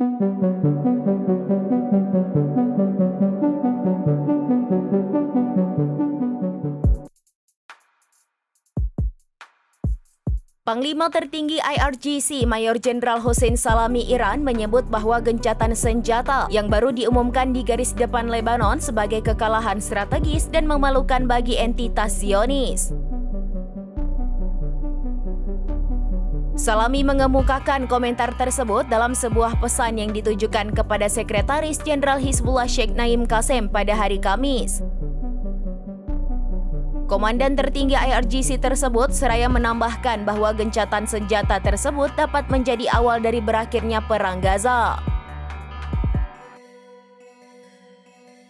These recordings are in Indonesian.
Panglima tertinggi IRGC Mayor Jenderal Hossein Salami Iran menyebut bahwa gencatan senjata yang baru diumumkan di garis depan Lebanon sebagai kekalahan strategis dan memalukan bagi entitas Zionis. Salami mengemukakan komentar tersebut dalam sebuah pesan yang ditujukan kepada Sekretaris Jenderal Hizbullah Sheikh Naim Qassem pada hari Kamis. Komandan tertinggi IRGC tersebut seraya menambahkan bahwa gencatan senjata tersebut dapat menjadi awal dari berakhirnya Perang Gaza.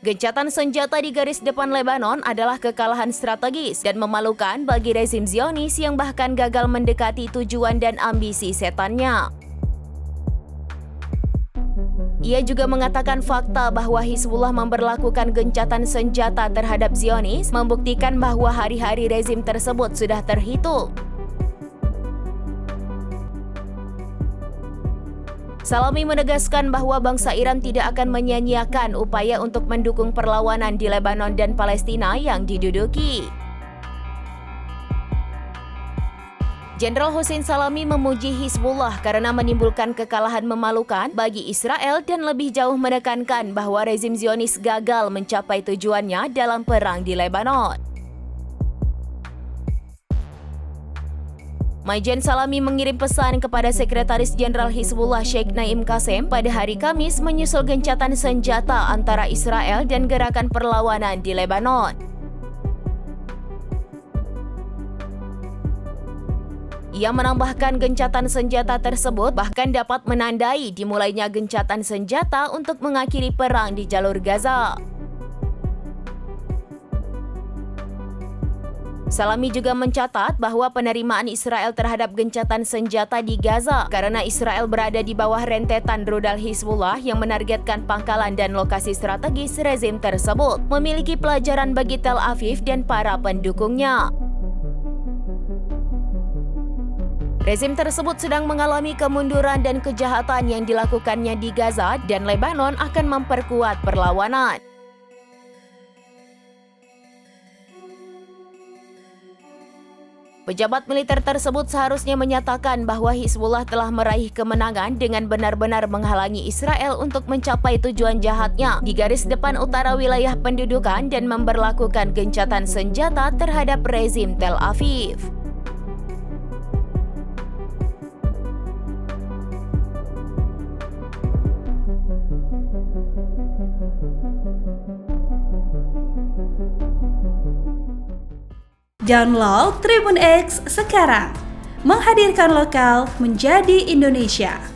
Gencatan senjata di garis depan Lebanon adalah kekalahan strategis dan memalukan bagi rezim Zionis yang bahkan gagal mendekati tujuan dan ambisi setannya. Ia juga mengatakan fakta bahwa Hizbullah memberlakukan gencatan senjata terhadap Zionis membuktikan bahwa hari-hari rezim tersebut sudah terhitung. Salami menegaskan bahwa bangsa Iran tidak akan menyia-nyiakan upaya untuk mendukung perlawanan di Lebanon dan Palestina yang diduduki. Jenderal Hossein Salami memuji Hizbullah karena menimbulkan kekalahan memalukan bagi Israel dan lebih jauh menekankan bahwa rezim Zionis gagal mencapai tujuannya dalam perang di Lebanon. Majen Salami mengirim pesan kepada Sekretaris Jenderal Hizbullah Sheikh Naim Qassem pada hari Kamis menyusul gencatan senjata antara Israel dan gerakan perlawanan di Lebanon. Ia menambahkan gencatan senjata tersebut bahkan dapat menandai dimulainya gencatan senjata untuk mengakhiri perang di jalur Gaza. Salami juga mencatat bahwa penerimaan Israel terhadap gencatan senjata di Gaza karena Israel berada di bawah rentetan rudal Hizbullah yang menargetkan pangkalan dan lokasi strategis rezim tersebut memiliki pelajaran bagi Tel Aviv dan para pendukungnya. Rezim tersebut sedang mengalami kemunduran dan kejahatan yang dilakukannya di Gaza dan Lebanon akan memperkuat perlawanan. Pejabat militer tersebut seharusnya menyatakan bahwa Hizbullah telah meraih kemenangan dengan benar-benar menghalangi Israel untuk mencapai tujuan jahatnya di garis depan utara wilayah pendudukan dan memberlakukan gencatan senjata terhadap rezim Tel Aviv. Download Tribun X sekarang, menghadirkan lokal menjadi Indonesia.